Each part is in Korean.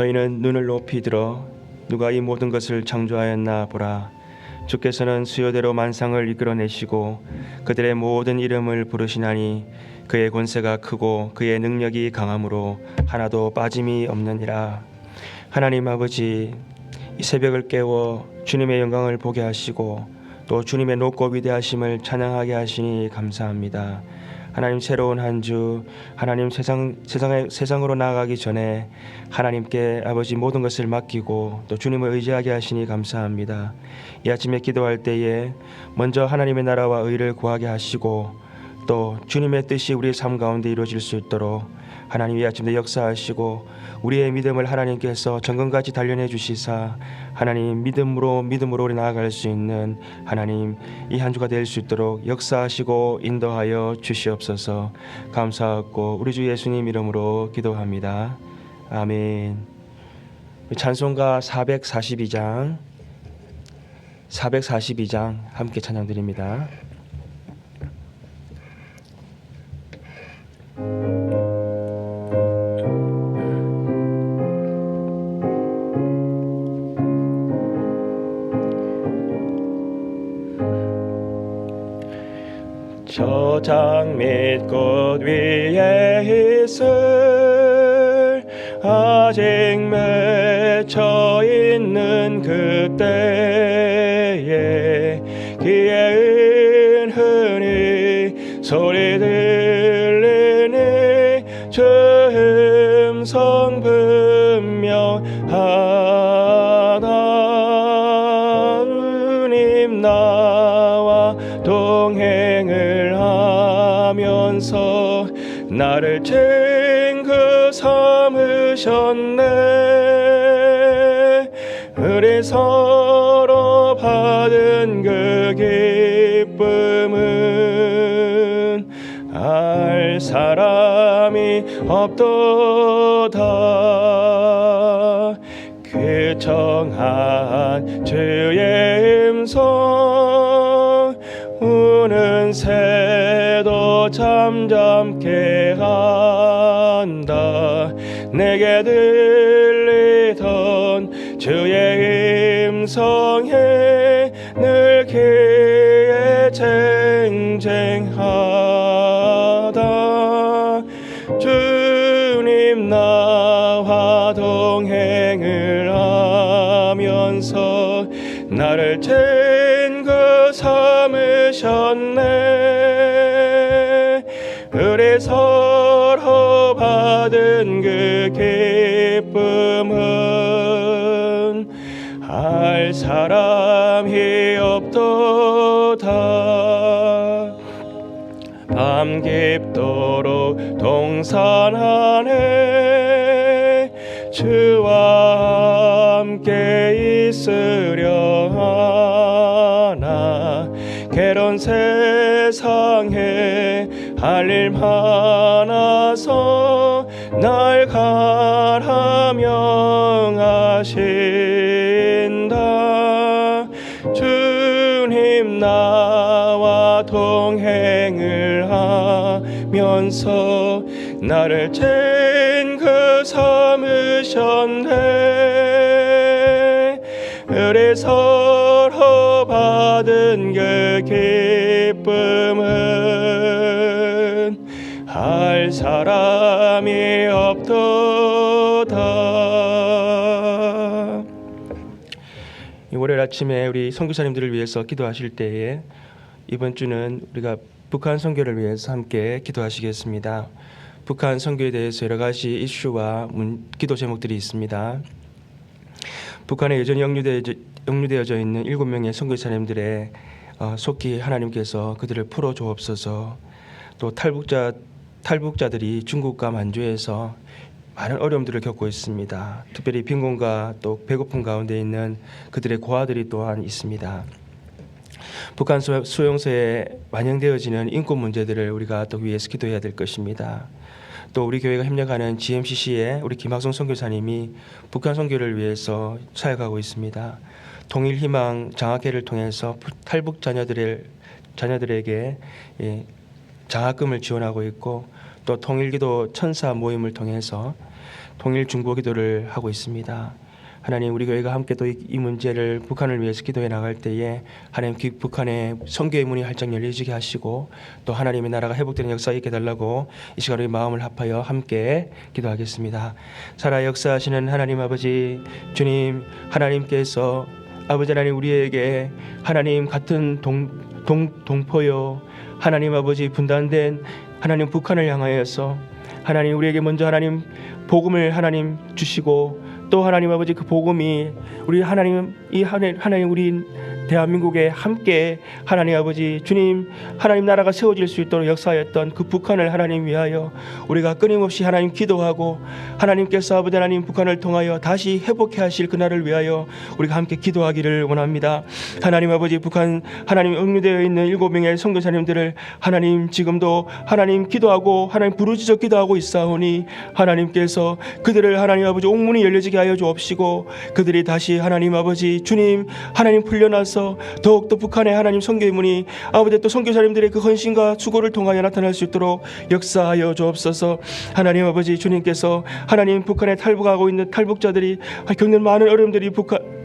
너희는 눈을 높이 들어 누가 이 모든 것을 창조하였나 보라. 주께서는 수요대로 만상을 이끌어내시고 그들의 모든 이름을 부르시나니 그의 권세가 크고 그의 능력이 강함으로 하나도 빠짐이 없느니라. 하나님 아버지, 이 새벽을 깨워 주님의 영광을 보게 하시고 또 주님의 높고 위대하심을 찬양하게 하시니 감사합니다. 하나님, 새로운 한 주, 하나님 세상으로 나아가기 전에 하나님께 아버지 모든 것을 맡기고 또 주님을 의지하게 하시니 감사합니다. 이 아침에 기도할 때에 먼저 하나님의 나라와 의를 구하게 하시고 또 주님의 뜻이 우리의 삶 가운데 이루어질 수 있도록 하나님 이 아침에 역사하시고 우리의 믿음을 하나님께서 정금같이 단련해 주시사 하나님 믿음으로 우리 나아갈 수 있는 하나님 이 한 주가 될 수 있도록 역사하시고 인도하여 주시옵소서. 감사하고 우리 주 예수님 이름으로 기도합니다. 아멘. 찬송가 442장 함께 찬양드립니다. 저 장밋 꽃 위에 있을 아직 맺혀 있는 그때에 귀에 은은히 소리 들리니 주 음성 분명하다. 주님 나와 동행을 하면서 나를 친구 삼으셨네. 우리 서로 받은 그 기쁨은 알 사람이 없도다. 그 청한 주의 음성 우는 새도 잠잠케 한다. 내게 들리던 주의 음성에 늘 귀에 쟁쟁하다. 주님 나와 동행을 하면서 나를 친구 삼으셨네. 우리 서로 받은 그 기쁨은 알 사람이 없도다. 밤 깊도록 동산 안에 주와 함께 있으려 하나. 괴로운 세상에 할 일 많아서 날 가라 명하신다. 주님 나와 동행을 하면서 나를 친구 삼으셨네. 우리 서로 받은 그 기쁨은 알 사람이 없도다. 이 월요일 아침에 우리 선교사님들을 위해서 기도하실 때에 이번 주는 우리가 북한 선교를 위해서 함께 기도하시겠습니다. 북한 선교에 대해서 여러 가지 이슈와 기도 제목들이 있습니다. 북한에 여전히 영류되어져 있는 7명의 선교사님들의 속히 하나님께서 그들을 풀어주옵소서. 또 탈북자들이 중국과 만주에서 많은 어려움들을 겪고 있습니다. 특별히 빈곤과 또 배고픔 가운데 있는 그들의 고아들이 또한 있습니다. 북한 수용소에 반영되어지는 인권 문제들을 우리가 또 위해서 기도해야 될 것입니다. 또 우리 교회가 협력하는 GMCC의 우리 김학성 선교사님이 북한 선교를 위해서 사역하고 있습니다. 통일희망 장학회를 통해서 탈북 자녀들에게 장학금을 지원하고 있고 또 통일기도 천사 모임을 통해서 통일 중보 기도를 하고 있습니다. 하나님, 우리 교회가 함께 또 이 문제를 북한을 위해서 기도해 나갈 때에 하나님 북한의 선교의 문이 활짝 열리게 하시고 또 하나님의 나라가 회복되는 역사가 있게 달라고 이 시간 우리 마음을 합하여 함께 기도하겠습니다. 살아 역사하시는 하나님 아버지 주님, 하나님께서 아버지 하나님 우리에게 하나님 같은 동포요 하나님 아버지 분단된 하나님 북한을 향하여서 하나님 우리에게 먼저 하나님 복음을 하나님 주시고 또 하나님 아버지 그 복음이 우리 하나님 우리 대한민국에 함께 하나님 아버지 주님 하나님 나라가 세워질 수 있도록 역사하였던 그 북한을 하나님 위하여 우리가 끊임없이 하나님 기도하고 하나님께서 아버지 하나님 북한을 통하여 다시 회복해 하실 그날을 위하여 우리가 함께 기도하기를 원합니다. 하나님 아버지 북한 하나님 응유되어 있는 7명의 선교사님들을 하나님 지금도 하나님 기도하고 하나님 부르짖어 기도하고 있사오니 하나님께서 그들을 하나님 아버지 옥문이 열려지게 하여 주옵시고 그들이 다시 하나님 아버지 주님 하나님 풀려나서 더욱더 북한의 하나님 선교의 문이 아버지 또 선교사님들의 그 헌신과 수고를 통하여 나타날 수 있도록 역사하여 주옵소서. 하나님 아버지 주님께서 하나님 북한에 탈북하고 있는 탈북자들이 겪는 많은 어려움들이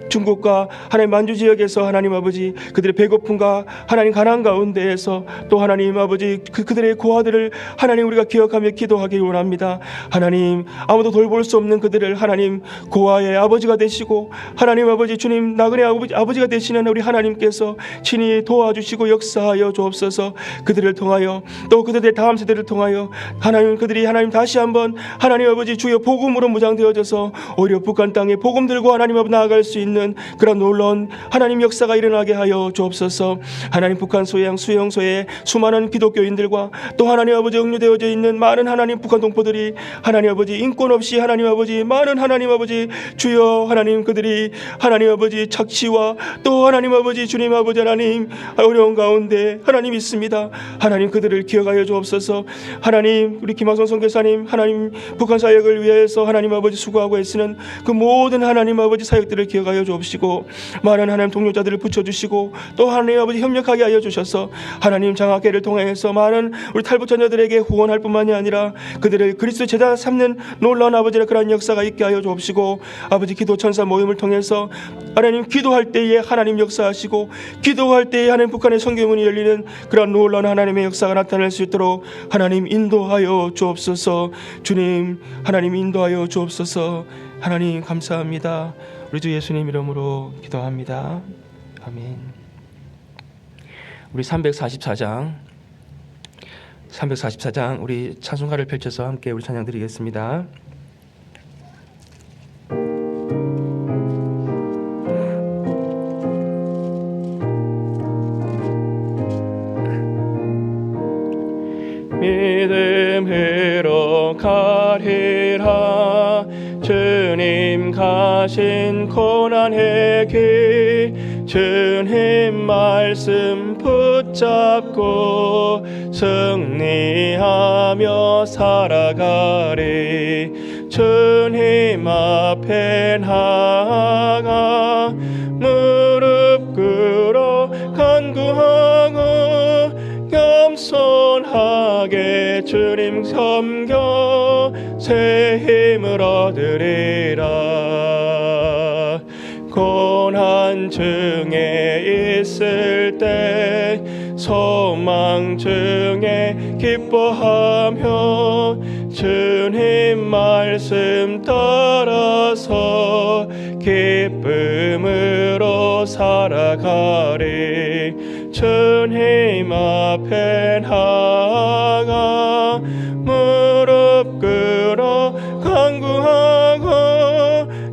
중국과 하나님 만주 지역에서 하나님 아버지 그들의 배고픔과 하나님 가난 가운데에서 또 하나님 아버지 그들의 고아들을 하나님 우리가 기억하며 기도하기 원합니다. 하나님 아무도 돌볼 수 없는 그들을 하나님 고아의 아버지가 되시고 하나님 아버지 주님 나그네 아버지가 되시는 우리 하나님께서 친히 도와주시고 역사하여 주옵소서. 그들을 통하여 또 그들의 다음 세대를 통하여 하나님 그들이 하나님 다시 한번 하나님 아버지 주여 복음으로 무장되어져서 오히려 북한 땅에 복음 들고 하나님 앞에 나아갈 수 있는 그런 놀라운 하나님 역사가 일어나게 하여 주옵소서. 하나님 북한 수용소에 수많은 기독교인들과 또 하나님 아버지 억류되어져 있는 많은 하나님 북한 동포들이 하나님 아버지 인권 없이 하나님 아버지 많은 하나님 아버지 주여 하나님 그들이 하나님 아버지 착취와 또 하나님 아버지 주님 아버지 하나님 어려운 가운데 하나님 있습니다. 하나님 그들을 기억하여 주옵소서. 하나님 우리 김학성 선교사님 하나님 북한 사역을 위해서 하나님 아버지 수고하고 애쓰는 그 모든 하나님 아버지 사역들을 기억하여 주옵시고 많은 하나님 동료자들을 붙여주시고 또 하나님 아버지 협력하게 하여 주셔서 하나님 장학회를 통해서 많은 우리 탈북 자녀들에게 후원할 뿐만이 아니라 그들을 그리스도 제자 삼는 놀라운 아버지의 그런 역사가 있게 하여 주옵시고 아버지 기도 천사 모임을 통해서 하나님 기도할 때에 하나님 역사하시고 기도할 때에 하나님 북한의 선교문이 열리는 그런 놀라운 하나님의 역사가 나타날 수 있도록 하나님 인도하여 주옵소서. 주님 하나님 인도하여 주옵소서. 하나님 감사합니다. 우리 주 예수님 이름으로 기도합니다. 아멘. 우리 344장 우리 찬송가를 펼쳐서 함께 우리 찬양 드리겠습니다. 믿음으로 가리라. 주님 가신 고난의 길 주님 말씀 붙잡고 승리하며 살아가리. 주님 앞에 나아가 무릎 꿇어 간구하고 겸손하게 주님 섬겨 새 힘을 얻으리라. 고난 중에 있을 때 소망 중에 기뻐하며 주님 말씀 따라서 기쁨으로 살아가리. 주님 앞에 나아가 무릎 꿇어 간구하고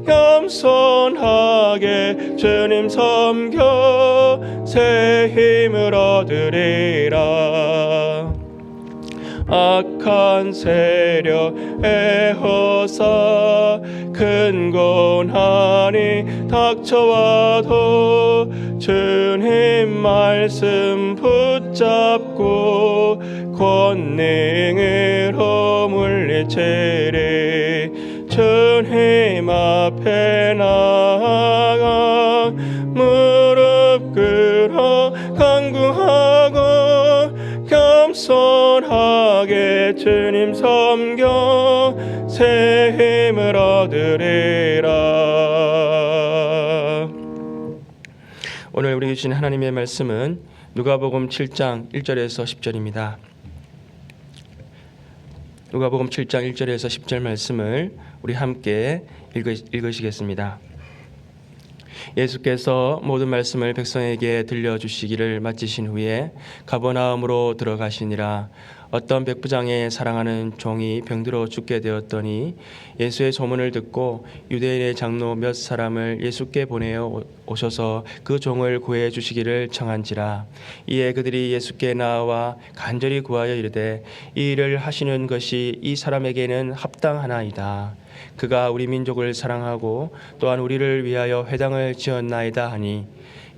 겸손하게 주님 섬겨 새 힘을 얻으리라. 악한 세력 애호사 큰 고난이 닥쳐와도 주님 말씀 붙잡고 권능으로 물리치리. 주님 앞에 나아가 무릎 꿇어 간구하고 겸손하게 주님 섬겨 새 힘을 얻으리라. 오늘 우리에게 주신 하나님의 말씀은 누가복음 7장 1절에서 10절입니다. 누가복음 7장 1절에서 10절 말씀을 우리 함께 읽으시겠습니다. 예수께서 모든 말씀을 백성에게 들려주시기를 마치신 후에 가버나움으로 들어가시니라. 어떤 백부장의 사랑하는 종이 병들어 죽게 되었더니 예수의 소문을 듣고 유대인의 장로 몇 사람을 예수께 보내어 오셔서 그 종을 구해 주시기를 청한지라. 이에 그들이 예수께 나와 간절히 구하여 이르되 이 일을 하시는 것이 이 사람에게는 합당하나이다. 그가 우리 민족을 사랑하고 또한 우리를 위하여 회당을 지었나이다 하니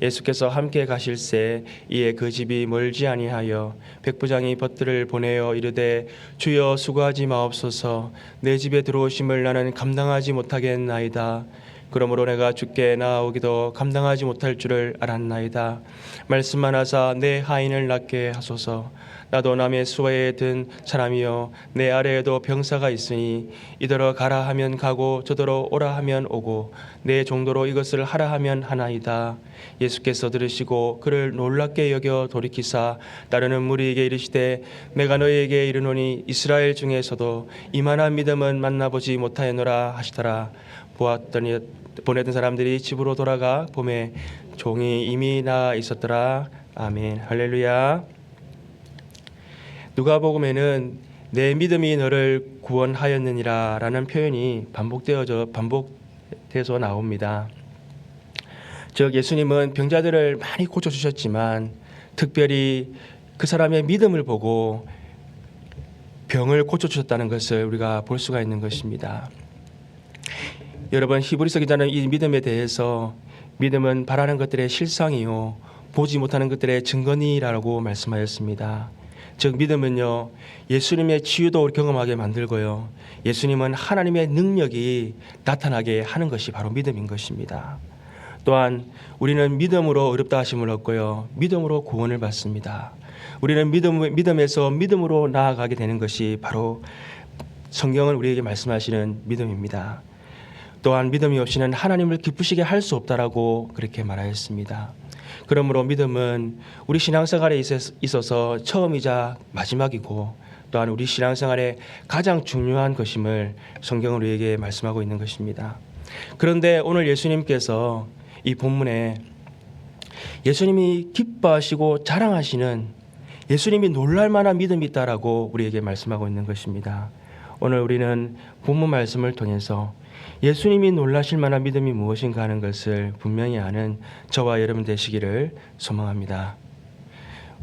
예수께서 함께 가실새 이에 그 집이 멀지 아니하여 백부장이 벗들을 보내어 이르되 주여 수고하지 마옵소서. 내 집에 들어오심을 나는 감당하지 못하겠나이다. 그러므로 내가 주께 나아오기도 감당하지 못할 줄을 알았나이다. 말씀만 하사 내 하인을 낫게 하소서. 나도 남의 수하에 든 사람이요 내 아래에도 병사가 있으니 이더러 가라 하면 가고 저더러 오라 하면 오고 내 정도로 이것을 하라 하면 하나이다. 예수께서 들으시고 그를 놀랍게 여겨 돌이키사 따르는 무리에게 이르시되 내가 너희에게 이르노니 이스라엘 중에서도 이만한 믿음은 만나보지 못하였노라 하시더라. 보았더니 보내던 사람들이 집으로 돌아가 보매 종이 이미 나아 있었더라. 아멘. 할렐루야. 누가복음에는 내 믿음이 너를 구원하였느니라 라는 표현이 반복돼서 나옵니다. 즉 예수님은 병자들을 많이 고쳐주셨지만 특별히 그 사람의 믿음을 보고 병을 고쳐주셨다는 것을 우리가 볼 수가 있는 것입니다. 여러분, 히브리서 기자는 이 믿음에 대해서 믿음은 바라는 것들의 실상이요 보지 못하는 것들의 증거니라고 말씀하였습니다. 즉 믿음은요 예수님의 치유도 경험하게 만들고요 예수님은 하나님의 능력이 나타나게 하는 것이 바로 믿음인 것입니다. 또한 우리는 믿음으로 의롭다 하심을 얻고요 믿음으로 구원을 받습니다. 우리는 믿음에서 믿음으로 나아가게 되는 것이 바로 성경은 우리에게 말씀하시는 믿음입니다. 또한 믿음이 없이는 하나님을 기쁘시게 할 수 없다라고 그렇게 말하였습니다. 그러므로 믿음은 우리 신앙생활에 있어서 처음이자 마지막이고 또한 우리 신앙생활에 가장 중요한 것임을 성경은 우리에게 말씀하고 있는 것입니다. 그런데 오늘 예수님께서 이 본문에 예수님이 기뻐하시고 자랑하시는 예수님이 놀랄 만한 믿음이 있다라고 우리에게 말씀하고 있는 것입니다. 오늘 우리는 본문 말씀을 통해서 예수님이 놀라실 만한 믿음이 무엇인가 하는 것을 분명히 아는 저와 여러분 되시기를 소망합니다.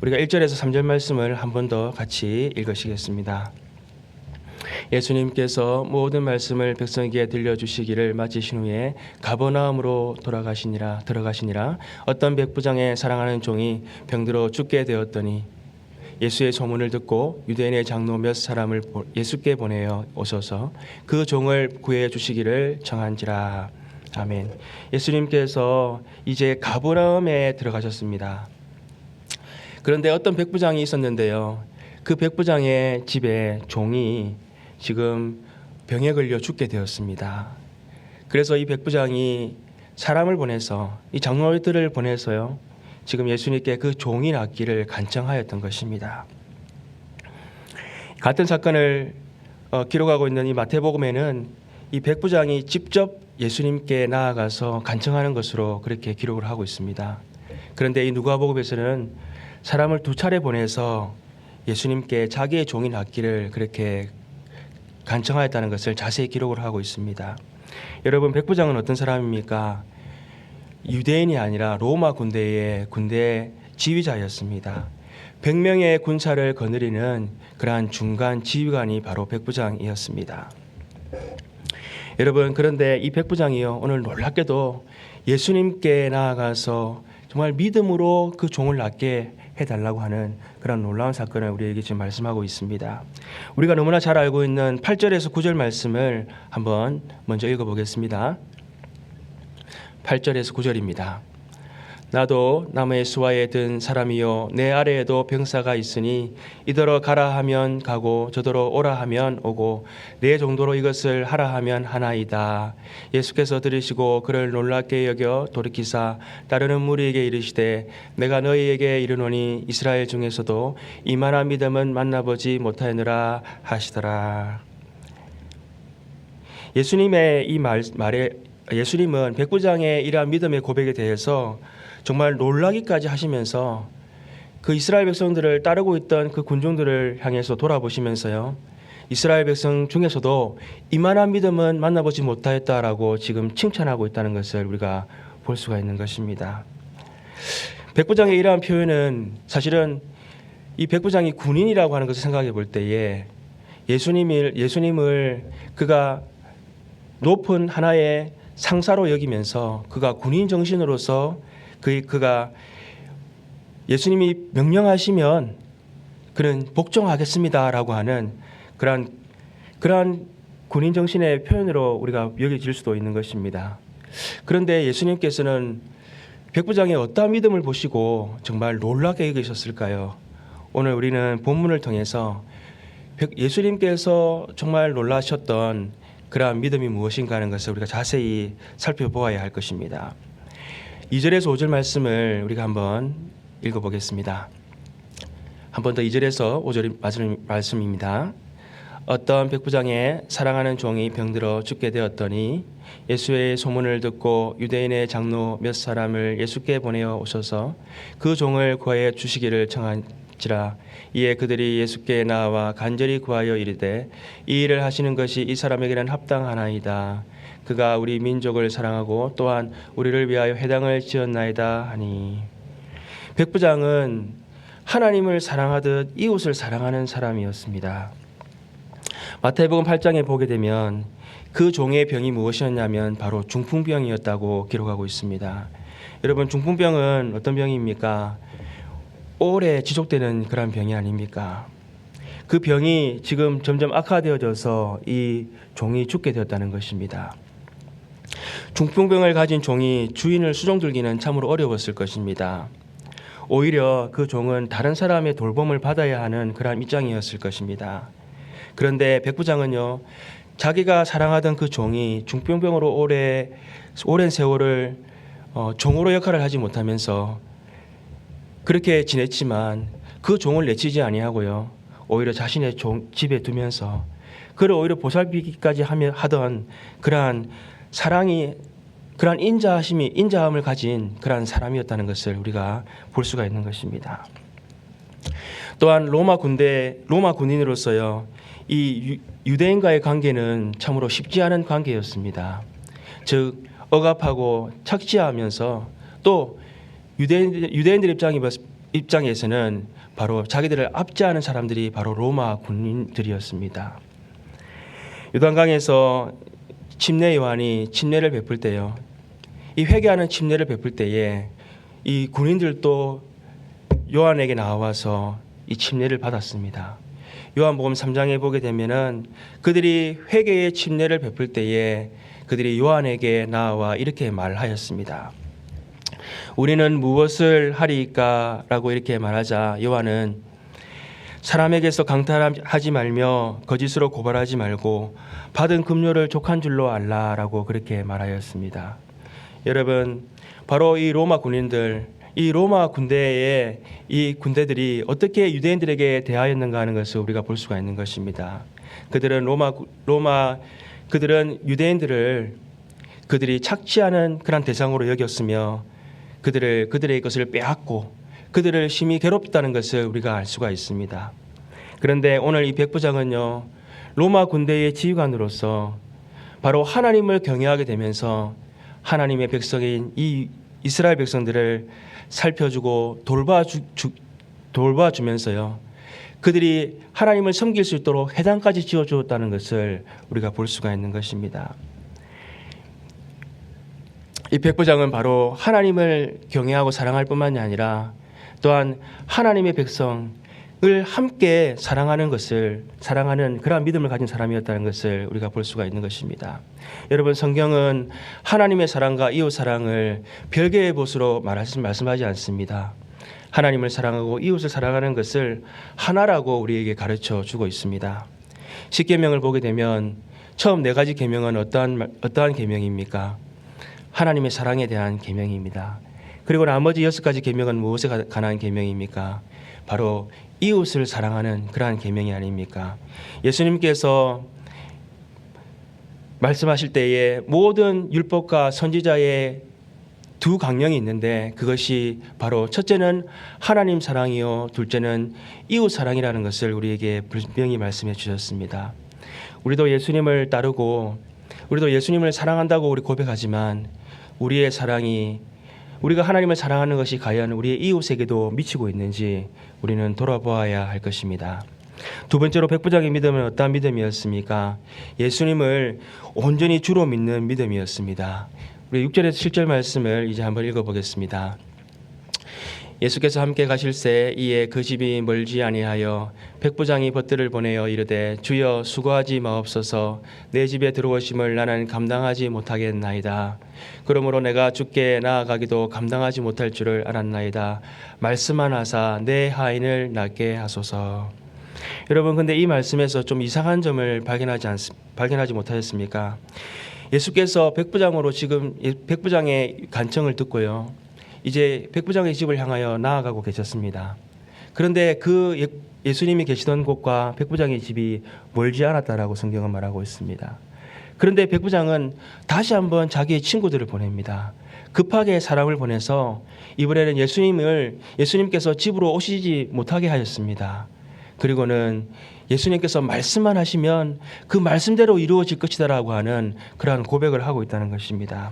우리가 1절에서 3절 말씀을 한 번 더 같이 읽으시겠습니다. 예수님께서 모든 말씀을 백성에게 들려주시기를 마치신 후에 가버나움으로 들어가시니라. 어떤 백부장의 사랑하는 종이 병들어 죽게 되었더니 예수의 소문을 듣고 유대인의 장로 몇 사람을 예수께 보내어 오셔서 그 종을 구해 주시기를 청한지라. 아멘. 예수님께서 이제 가버나움에 들어가셨습니다. 그런데 어떤 백부장이 있었는데요. 그 백부장의 집에 종이 지금 병에 걸려 죽게 되었습니다. 그래서 이 백부장이 사람을 보내서 이 장로들을 보내서요. 지금 예수님께 그 종이 낫기를 간청하였던 것입니다. 같은 사건을 기록하고 있는 이 마태복음에는 이 백부장이 직접 예수님께 나아가서 간청하는 것으로 그렇게 기록을 하고 있습니다. 그런데 이 누가복음에서는 사람을 2차례 보내서 예수님께 자기의 종이 낫기를 그렇게 간청하였다는 것을 자세히 기록을 하고 있습니다. 여러분, 백부장은 어떤 사람입니까? 유대인이 아니라 로마 군대 지휘자였습니다. 100명의 군사를 거느리는 그러한 중간 지휘관이 바로 백부장이었습니다. 여러분, 그런데 이 백부장이요 오늘 놀랍게도 예수님께 나아가서 정말 믿음으로 그 종을 낫게 해달라고 하는 그런 놀라운 사건을 우리에게 지금 말씀하고 있습니다. 우리가 너무나 잘 알고 있는 8절에서 9절 말씀을 한번 먼저 읽어보겠습니다. 8절에서 9절입니다. 나도 나무의 수하에 든 사람이요 내 아래에도 병사가 있으니 이더러 가라 하면 가고 저더러 오라 하면 오고 내 정도로 이것을 하라 하면 하나이다. 예수께서 들으시고 그를 놀랍게 여겨 돌이키사 따르는 무리에게 이르시되 내가 너희에게 이르노니 이스라엘 중에서도 이만한 믿음은 만나보지 못하였느라 하시더라. 예수님의 이 말에 예수님은 백부장의 이러한 믿음의 고백에 대해서 정말 놀라기까지 하시면서 그 이스라엘 백성들을 따르고 있던 그 군중들을 향해서 돌아보시면서요, 이스라엘 백성 중에서도 이만한 믿음은 만나보지 못하였다라고 지금 칭찬하고 있다는 것을 우리가 볼 수가 있는 것입니다. 백부장의 이러한 표현은 사실은 이 백부장이 군인이라고 하는 것을 생각해 볼 때에 예수님을 그가 높은 하나의 상사로 여기면서 그가 군인 정신으로서 그가 예수님이 명령하시면 그는 복종하겠습니다라고 하는 그러한 군인 정신의 표현으로 우리가 여겨질 수도 있는 것입니다. 그런데 예수님께서는 백부장의 어떠한 믿음을 보시고 정말 놀랍게 여기셨을까요? 오늘 우리는 본문을 통해서 예수님께서 정말 놀라셨던 그러한 믿음이 무엇인가 하는 것을 우리가 자세히 살펴보아야 할 것입니다. 2절에서 5절 말씀을 우리가 한번 읽어보겠습니다. 한 번 더 2절에서 5절 말씀입니다. 어떤 백부장의 사랑하는 종이 병들어 죽게 되었더니 예수의 소문을 듣고 유대인의 장로 몇 사람을 예수께 보내어 오셔서 그 종을 구하여 주시기를 청한지라. 이에 그들이 예수께 나와 간절히 구하여 이르되 이 일을 하시는 것이 이 사람에게는 합당하나이다. 그가 우리 민족을 사랑하고 또한 우리를 위하여 회당을 지었나이다 하니, 백부장은 하나님을 사랑하듯 이웃을 사랑하는 사람이었습니다. 마태복음 8장에 보게 되면 그 종의 병이 무엇이었냐면 바로 중풍병이었다고 기록하고 있습니다. 여러분, 중풍병은 어떤 병입니까? 오래 지속되는 그런 병이 아닙니까? 그 병이 지금 점점 악화되어져서 이 종이 죽게 되었다는 것입니다. 중풍병을 가진 종이 주인을 수종들기는 참으로 어려웠을 것입니다. 오히려 그 종은 다른 사람의 돌봄을 받아야 하는 그런 입장이었을 것입니다. 그런데 백부장은요, 자기가 사랑하던 그 종이 중풍병으로 오랜 세월을 종으로 역할을 하지 못하면서 그렇게 지냈지만 그 종을 내치지 아니하고요, 오히려 자신의 집에 두면서 그를 오히려 보살피기까지 하던 그러한 사랑이, 그러한 인자함을 가진 그러한 사람이었다는 것을 우리가 볼 수가 있는 것입니다. 또한 로마 군인으로서요, 이 유대인과의 관계는 참으로 쉽지 않은 관계였습니다. 즉 억압하고 착취하면서 또 유대인들 입장에서는 바로 자기들을 압제하는 사람들이 바로 로마 군인들이었습니다. 요단강에서 침례 요한이 침례를 베풀 때요, 이 회개하는 침례를 베풀 때에 이 군인들도 요한에게 나와서 이 침례를 받았습니다. 요한복음 3장에 보게 되면은 그들이 회개의 침례를 베풀 때에 그들이 요한에게 나와 이렇게 말하였습니다. 우리는 무엇을 하리까? 라고 이렇게 말하자 요한은 사람에게서 강탈하지 말며 거짓으로 고발하지 말고 받은 급료를 족한 줄로 알라 라고 그렇게 말하였습니다. 여러분, 바로 이 로마 군인들, 이 로마 군대의 이 군대들이 어떻게 유대인들에게 대하였는가 하는 것을 우리가 볼 수가 있는 것입니다. 그들은 그들은 유대인들을 그들이 착취하는 그런 대상으로 여겼으며 그들의 것을 빼앗고 그들을 심히 괴롭혔다는 것을 우리가 알 수가 있습니다. 그런데 오늘 이 백부장은요, 로마 군대의 지휘관으로서 바로 하나님을 경외하게 되면서 하나님의 백성인 이 이스라엘 백성들을 살펴주고 돌봐주면서요, 그들이 하나님을 섬길 수 있도록 회당까지 지어주었다는 것을 우리가 볼 수가 있는 것입니다. 이 백부장은 바로 하나님을 경외하고 사랑할 뿐만이 아니라 또한 하나님의 백성, 함께 사랑하는 그러한 믿음을 가진 사람이었다는 것을 우리가 볼 수가 있는 것입니다. 여러분, 성경은 하나님의 사랑과 이웃 사랑을 별개의 것으로 말씀하지 않습니다. 하나님을 사랑하고 이웃을 사랑하는 것을 하나라고 우리에게 가르쳐 주고 있습니다. 십계명을 보게 되면 처음 4가지 계명은 어떠한 계명입니까? 하나님의 사랑에 대한 계명입니다. 그리고 나머지 6가지 계명은 무엇에 관한 계명입니까? 바로 이웃을 사랑하는 그러한 계명이 아닙니까? 예수님께서 말씀하실 때에 모든 율법과 선지자의 2 강령이 있는데 그것이 바로 첫째는 하나님 사랑이요 둘째는 이웃 사랑이라는 것을 우리에게 분명히 말씀해 주셨습니다. 우리도 예수님을 따르고 우리도 예수님을 사랑한다고 우리 고백하지만 우리의 사랑이 우리가 하나님을 사랑하는 것이 과연 우리의 이웃에게도 미치고 있는지 우리는 돌아보아야 할 것입니다. 2번째로 백부장의 믿음은 어떠한 믿음이었습니까? 예수님을 온전히 주로 믿는 믿음이었습니다. 우리 6절에서 7절 말씀을 이제 한번 읽어보겠습니다. 예수께서 함께 가실새 이에 그 집이 멀지 아니하여 백부장이 벗들을 보내어 이르되 주여 수고하지 마옵소서 내 집에 들어오심을 나는 감당하지 못하겠나이다. 그러므로 내가 주께 나아가기도 감당하지 못할 줄을 알았나이다. 말씀만 하사 내 하인을 낫게 하소서. 여러분, 근데 이 말씀에서 좀 이상한 점을 발견하지 못하셨습니까? 예수께서 백부장으로 지금 백부장의 간청을 듣고요, 이제 백부장의 집을 향하여 나아가고 계셨습니다. 그런데 그 예수님이 계시던 곳과 백부장의 집이 멀지 않았다라고 성경은 말하고 있습니다. 그런데 백부장은 다시 한번 자기의 친구들을 보냅니다. 급하게 사람을 보내서 이번에는 예수님께서 집으로 오시지 못하게 하셨습니다. 그리고는 예수님께서 말씀만 하시면 그 말씀대로 이루어질 것이다라고 하는 그러한 고백을 하고 있다는 것입니다.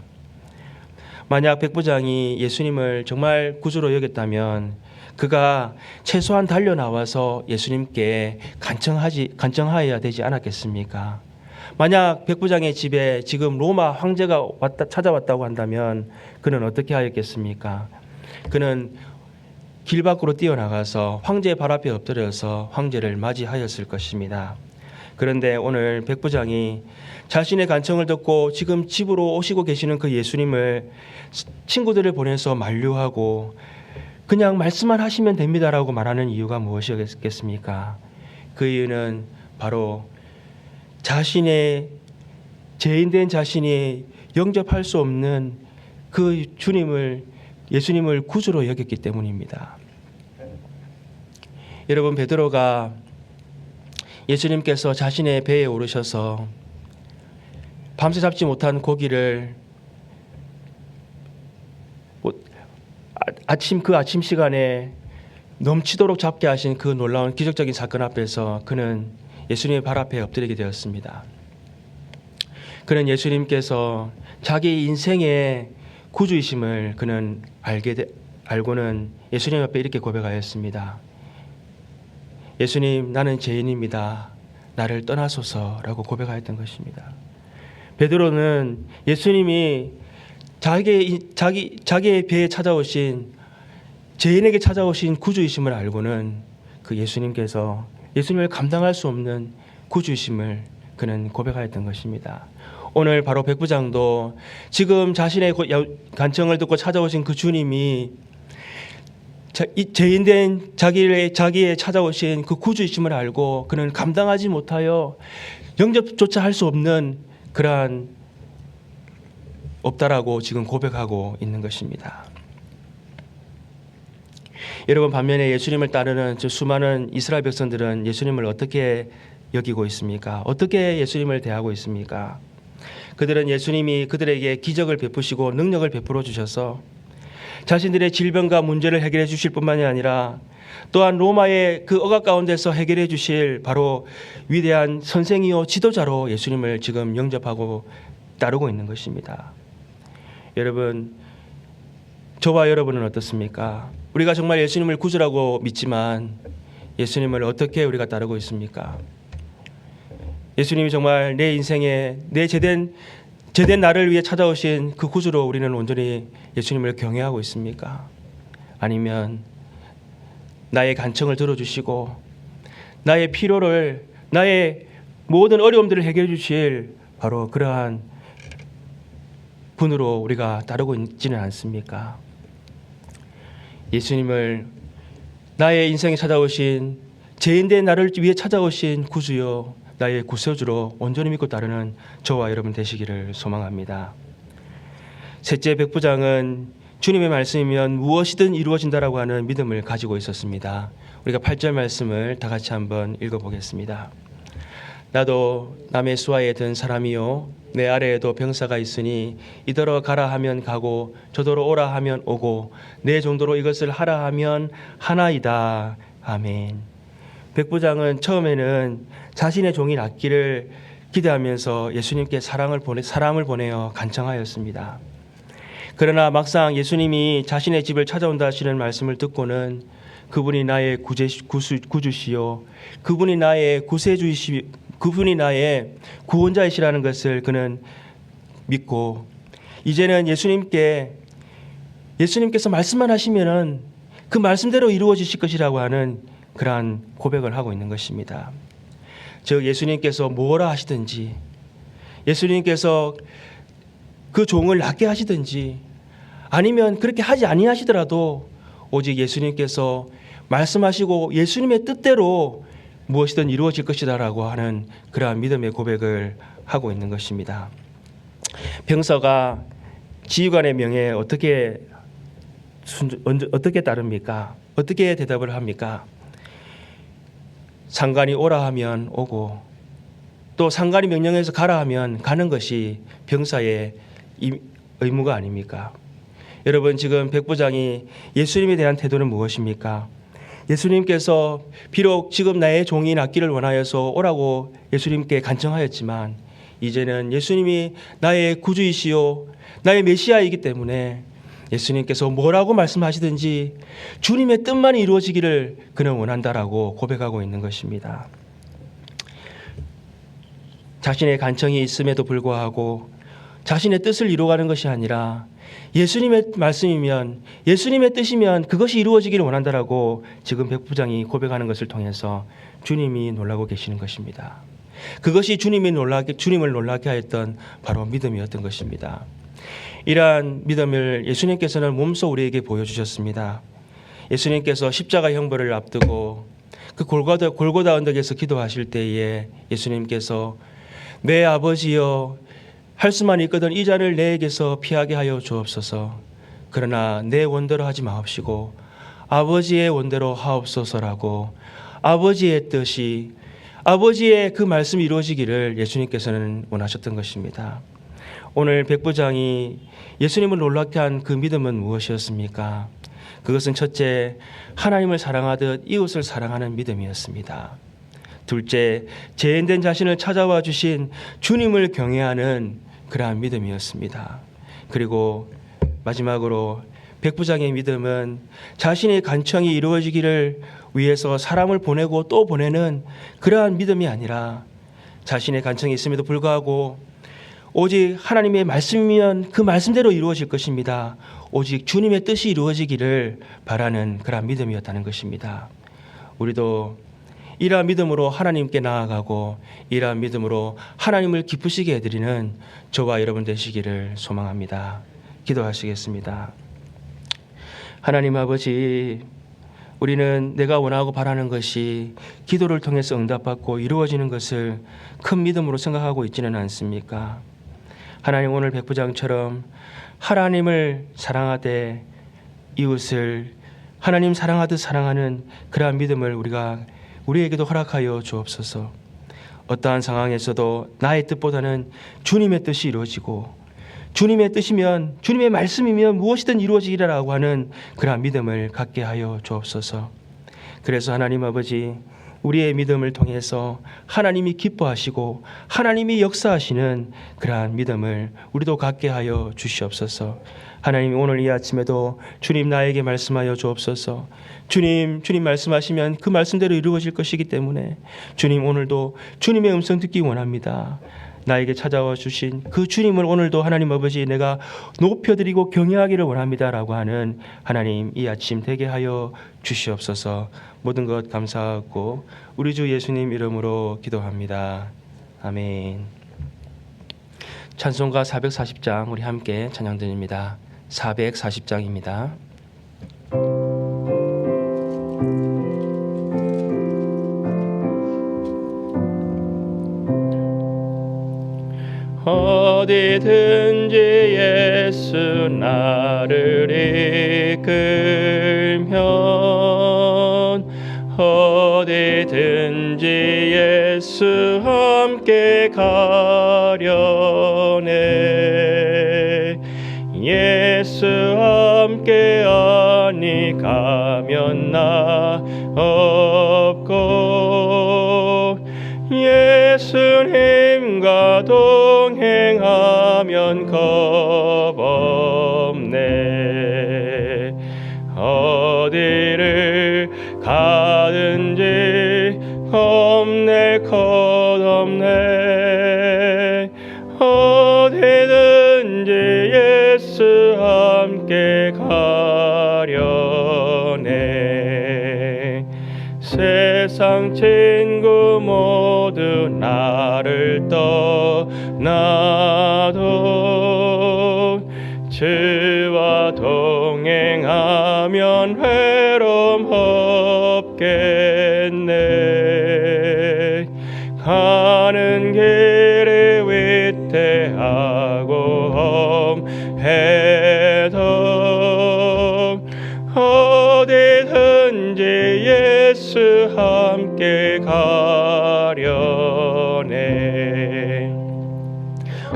만약 백부장이 예수님을 정말 구주로 여겼다면 그가 최소한 달려나와서 예수님께 간청하여야 되지 않았겠습니까? 만약 백부장의 집에 지금 로마 황제가 찾아왔다고 한다면 그는 어떻게 하였겠습니까? 그는 길 밖으로 뛰어나가서 황제의 발 앞에 엎드려서 황제를 맞이하였을 것입니다. 그런데 오늘 백부장이 자신의 간청을 듣고 지금 집으로 오시고 계시는 그 예수님을 친구들을 보내서 만류하고 그냥 말씀만 하시면 됩니다라고 말하는 이유가 무엇이겠습니까? 그 이유는 바로 자신의 죄인된 자신이 영접할 수 없는 그 예수님을 구주로 여겼기 때문입니다. 여러분, 베드로가 예수님께서 자신의 배에 오르셔서 밤새 잡지 못한 고기를 아침 시간에 넘치도록 잡게 하신 그 놀라운 기적적인 사건 앞에서 그는 예수님의 발 앞에 엎드리게 되었습니다. 그는 예수님께서 자기 인생의 구주이심을 그는 알고는 예수님 앞에 이렇게 고백하였습니다. 예수님, 나는 죄인입니다. 나를 떠나소서라고 고백하였던 것입니다. 베드로는 예수님이 자기의 배에 찾아오신 죄인에게 찾아오신 구주이심을 알고는 그 예수님을 감당할 수 없는 구주이심을 그는 고백하였던 것입니다. 오늘 바로 백부장도 지금 자신의 간청을 듣고 찾아오신 그 주님이 죄인된 자기의 찾아오신 그 구주이심을 알고 그는 감당하지 못하여 영접조차 할 수 없는 그러한 없다라고 지금 고백하고 있는 것입니다. 여러분, 반면에 예수님을 따르는 수많은 이스라엘 백성들은 예수님을 어떻게 여기고 있습니까? 어떻게 예수님을 대하고 있습니까? 그들은 예수님이 그들에게 기적을 베푸시고 능력을 베풀어 주셔서 자신들의 질병과 문제를 해결해 주실 뿐만이 아니라 또한 로마의 그 억압 가운데서 해결해 주실 바로 위대한 선생이요 지도자로 예수님을 지금 영접하고 따르고 있는 것입니다. 여러분, 저와 여러분은 어떻습니까? 우리가 정말 예수님을 구주라고 믿지만 예수님을 어떻게 우리가 따르고 있습니까? 예수님이 정말 내 인생에 내 제된 나를 위해 찾아오신 그 구주로 우리는 온전히 예수님을 경외하고 있습니까? 아니면 나의 간청을 들어주시고 나의 필요를, 나의 모든 어려움들을 해결해 주실 바로 그러한 분으로 우리가 따르고 있지는 않습니까? 예수님을 나의 인생에 찾아오신, 죄인된 나를 위해 찾아오신 구주요, 나의 구세주로 온전히 믿고 따르는 저와 여러분 되시기를 소망합니다. 셋째 백부장은 주님의 말씀이면 무엇이든 이루어진다라고 하는 믿음을 가지고 있었습니다. 우리가 8절 말씀을 다 같이 한번 읽어보겠습니다. 나도 남의 수하에 든 사람이요 내 아래에도 병사가 있으니 이더러 가라 하면 가고 저더러 오라 하면 오고 내 정도로 이것을 하라 하면 하나이다. 아멘. 백부장은 처음에는 자신의 종이 낫기를 기대하면서 예수님께 사람을 보내어 간청하였습니다. 그러나 막상 예수님이 자신의 집을 찾아온다 하시는 말씀을 듣고는 그분이 나의 구주시요 그분이 나의 그분이 나의 구원자이시라는 것을 그는 믿고 이제는 예수님께서 말씀만 하시면은 그 말씀대로 이루어지실 것이라고 하는 그러한 고백을 하고 있는 것입니다. 즉 예수님께서 뭐라 하시든지, 예수님께서 그 종을 낫게 하시든지, 아니면 그렇게 하지 아니하시더라도 오직 예수님께서 말씀하시고 예수님의 뜻대로 무엇이든 이루어질 것이다라고 하는 그러한 믿음의 고백을 하고 있는 것입니다. 병서가 지휘관의 명예에 어떻게 따릅니까? 어떻게 대답을 합니까? 상관이 오라 하면 오고 또 상관이 명령해서 가라 하면 가는 것이 병사의 의무가 아닙니까? 여러분, 지금 백부장이 예수님에 대한 태도는 무엇입니까? 예수님께서 비록 지금 나의 종이 낫기를 원하여서 오라고 예수님께 간청하였지만 이제는 예수님이 나의 구주이시요 나의 메시아이기 때문에 예수님께서 뭐라고 말씀하시든지 주님의 뜻만 이루어지기를 그는 원한다라고 고백하고 있는 것입니다. 자신의 간청이 있음에도 불구하고 자신의 뜻을 이루어가는 것이 아니라 예수님의 말씀이면, 예수님의 뜻이면 그것이 이루어지기를 원한다라고 지금 백부장이 고백하는 것을 통해서 주님이 놀라고 계시는 것입니다. 그것이 주님을 놀라게 하였던 바로 믿음이었던 것입니다. 이러한 믿음을 예수님께서는 몸소 우리에게 보여주셨습니다. 예수님께서 십자가 형벌을 앞두고 그 골고다 언덕에서 기도하실 때에 예수님께서 내 아버지여, 할 수만 있거든 이 잔을 내게서 피하게 하여 주옵소서. 그러나 내 원대로 하지 마옵시고 아버지의 원대로 하옵소서라고 아버지의 뜻이, 아버지의 그 말씀이 이루어지기를 예수님께서는 원하셨던 것입니다. 오늘 백부장이 예수님을 놀랍게 한 그 믿음은 무엇이었습니까? 그것은 첫째, 하나님을 사랑하듯 이웃을 사랑하는 믿음이었습니다. 둘째, 죄인된 자신을 찾아와 주신 주님을 경외하는 그러한 믿음이었습니다. 그리고 마지막으로 백부장의 믿음은 자신의 간청이 이루어지기를 위해서 사람을 보내고 또 보내는 그러한 믿음이 아니라 자신의 간청이 있음에도 불구하고 오직 하나님의 말씀이면 그 말씀대로 이루어질 것입니다. 오직 주님의 뜻이 이루어지기를 바라는 그러한 믿음이었다는 것입니다. 우리도 이러한 믿음으로 하나님께 나아가고 이러한 믿음으로 하나님을 기쁘시게 해드리는 저와 여러분 되시기를 소망합니다. 기도하시겠습니다. 하나님 아버지, 우리는 내가 원하고 바라는 것이 기도를 통해서 응답받고 이루어지는 것을 큰 믿음으로 생각하고 있지는 않습니까? 하나님, 오늘 백부장처럼 하나님을 사랑하되 이웃을 하나님 사랑하듯 사랑하는 그러한 믿음을 우리에게도 허락하여 주옵소서. 어떠한 상황에서도 나의 뜻보다는 주님의 뜻이 이루어지고 주님의 뜻이면, 주님의 말씀이면 무엇이든 이루어지리라고 하는 그러한 믿음을 갖게 하여 주옵소서. 그래서 하나님 아버지, 우리의 믿음을 통해서 하나님이 기뻐하시고 하나님이 역사하시는 그러한 믿음을 우리도 갖게 하여 주시옵소서. 하나님, 오늘 이 아침에도 주님 나에게 말씀하여 주옵소서. 주님 말씀하시면 그 말씀대로 이루어질 것이기 때문에 주님, 오늘도 주님의 음성 듣기 원합니다. 나에게 찾아와 주신 그 주님을 오늘도 하나님 아버지 내가 높여드리고 경외하기를 원합니다라고 하는 하나님 이 아침 되게 하여 주시옵소서. 모든 것 감사하고 우리 주 예수님 이름으로 기도합니다. 아멘. 찬송가 440장 우리 함께 찬양 드립니다. 440장입니다. 어디든지 예수 나를 이끌면 어디든지 예수 함께 가려네. 예수 함께 아니 가면 나 없고 예수님과 동행하면 겁 없네. 어디를 가든지 겁낼 것 없네. 어디든지 예수 함께 가려네. 세상 친구 모두 나를 떠나도 주와 동행하면 외로움 없겠네. 가는 길이 위태하고 험해도 어디든지 예수 함께 가려네.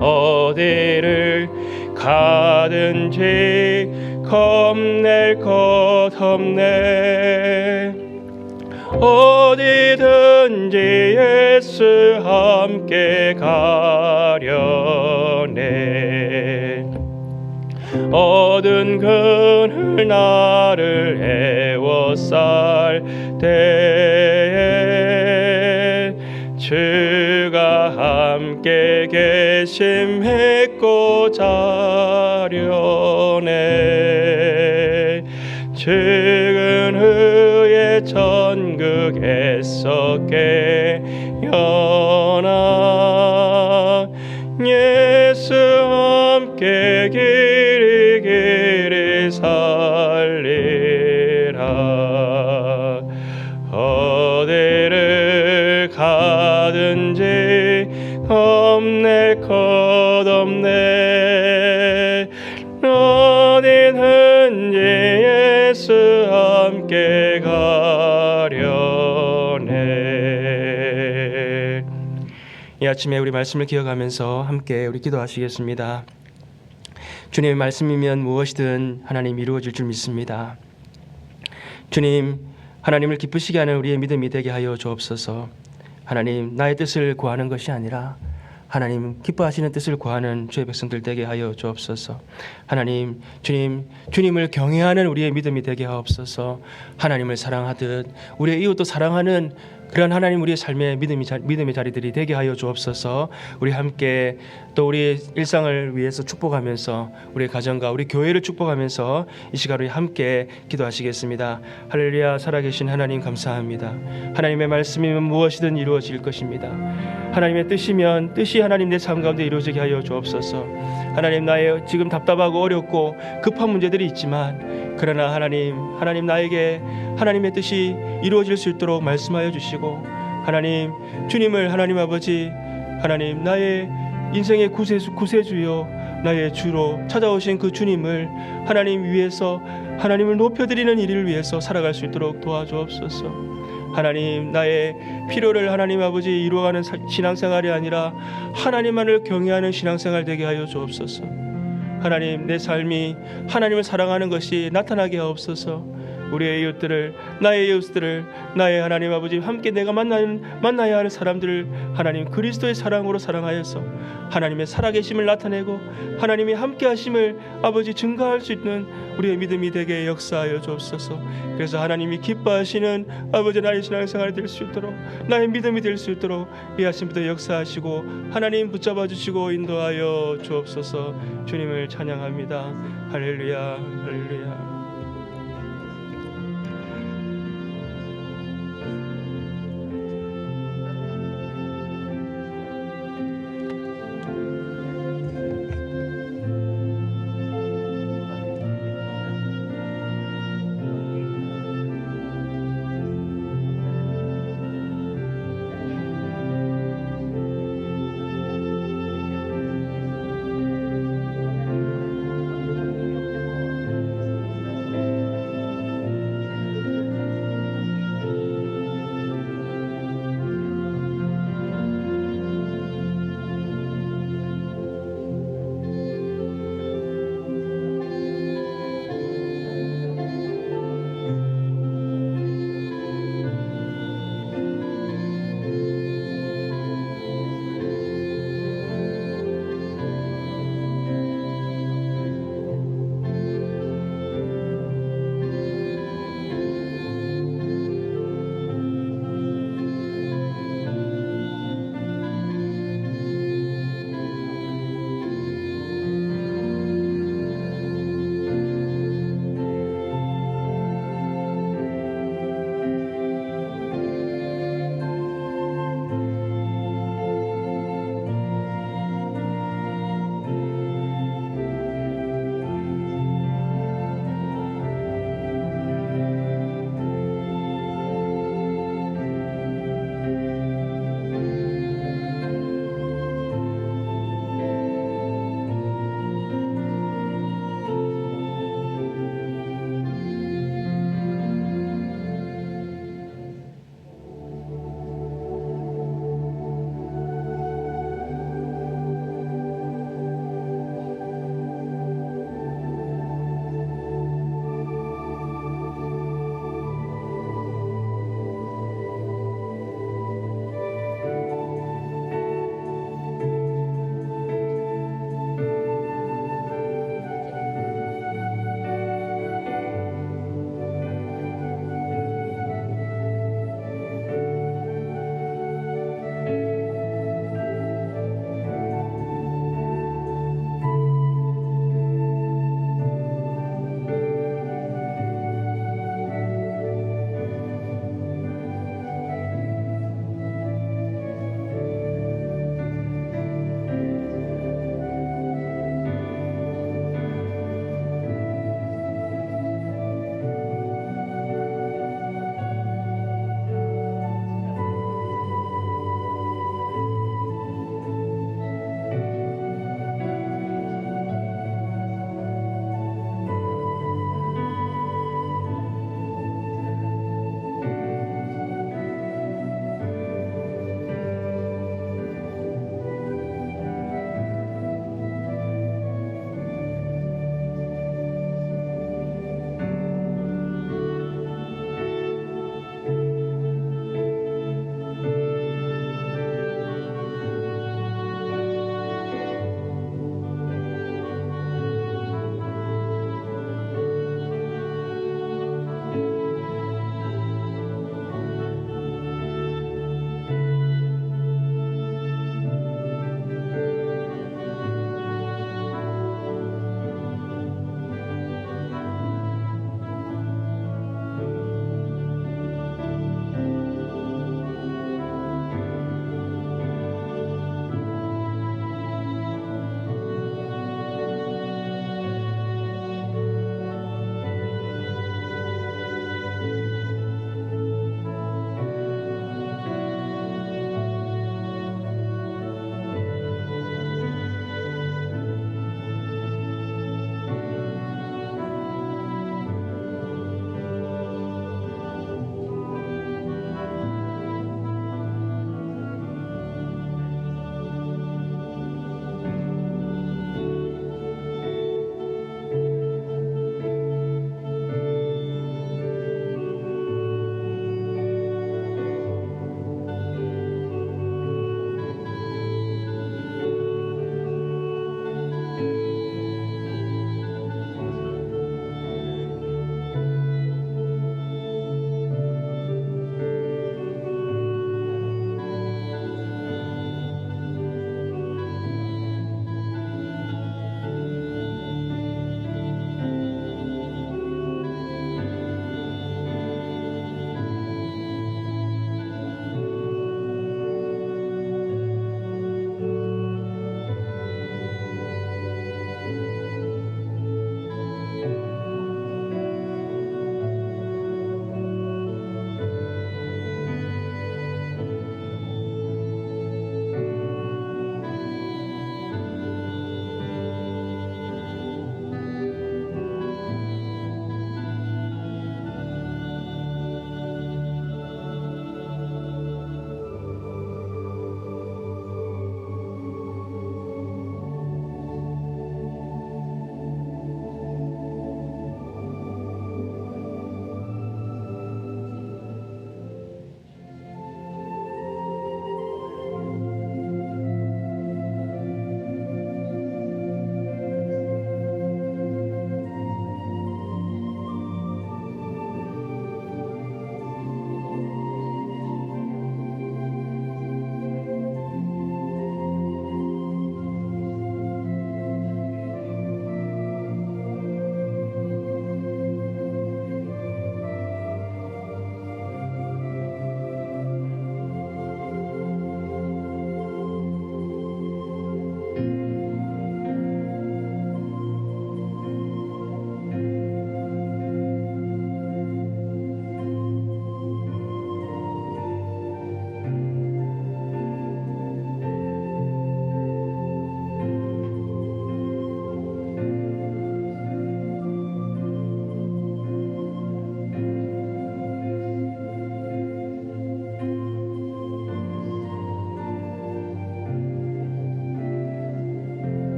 어디를 가든지 겁낼 것 없네. 어디든지 예수 함께 가려네. 어두운 그늘 나를 애워쌀 때에 주가 함께 계심 믿고 자려네. 죽은 후에 천국에서 깨어나 예수 함께 길이 길이 살리라. 어디를 가든지 겁낼 것 없네. 어디든지 예수 함께 가려네. 이 아침에 우리 말씀을 기억하면서 함께 우리 기도하시겠습니다. 주님의 말씀이면 무엇이든 하나님 이루어질 줄 믿습니다. 주님, 하나님을 기쁘시게 하는 우리의 믿음이 되게 하여 주옵소서. 하나님, 나의 뜻을 구하는 것이 아니라 하나님 기뻐하시는 뜻을 구하는 주의 백성들 되게 하여 주옵소서. 하나님, 주님을 경외하는 우리의 믿음이 되게 하옵소서. 하나님을 사랑하듯 우리의 이웃도 사랑하는 그런 하나님 우리의 삶의 믿음의 자리들이 되게 하여 주옵소서. 우리 함께 또 우리 일상을 위해서 축복하면서 우리 가정과 우리 교회를 축복하면서 이 시간 우리 함께 기도하시겠습니다. 할렐루야. 살아계신 하나님 감사합니다. 하나님의 말씀이면 무엇이든 이루어질 것입니다. 하나님의 뜻이면 뜻이 하나님 내 삶 가운데 이루어지게 하여 주옵소서. 하나님, 나의 지금 답답하고 어렵고 급한 문제들이 있지만 그러나 하나님 나에게 하나님의 뜻이 이루어질 수 있도록 말씀하여 주시고, 하나님 주님을 하나님 아버지 하나님 나의 인생의 구세주요 나의 주로 찾아오신 그 주님을 하나님 위해서 하나님을 높여드리는 일을 위해서 살아갈 수 있도록 도와주옵소서. 하나님, 나의 필요를 하나님 아버지 이루어가는 신앙생활이 아니라 하나님만을 경외하는 신앙생활 되게 하여 주옵소서. 하나님, 내 삶이 하나님을 사랑하는 것이 나타나게 하옵소서. 우리의 이웃들을, 나의 이웃들을, 나의 하나님 아버지 함께 내가 만나야 할 사람들을 하나님 그리스도의 사랑으로 사랑하여서 하나님의 살아계심을 나타내고 하나님이 함께 하심을 아버지 증거할 수 있는 우리의 믿음이 되게 역사하여 주옵소서. 그래서 하나님이 기뻐하시는 아버지 나의 신앙생활이 될 수 있도록, 나의 믿음이 될 수 있도록 이 아침부터 역사하시고 하나님 붙잡아 주시고 인도하여 주옵소서. 주님을 찬양합니다. 할렐루야, 할렐루야.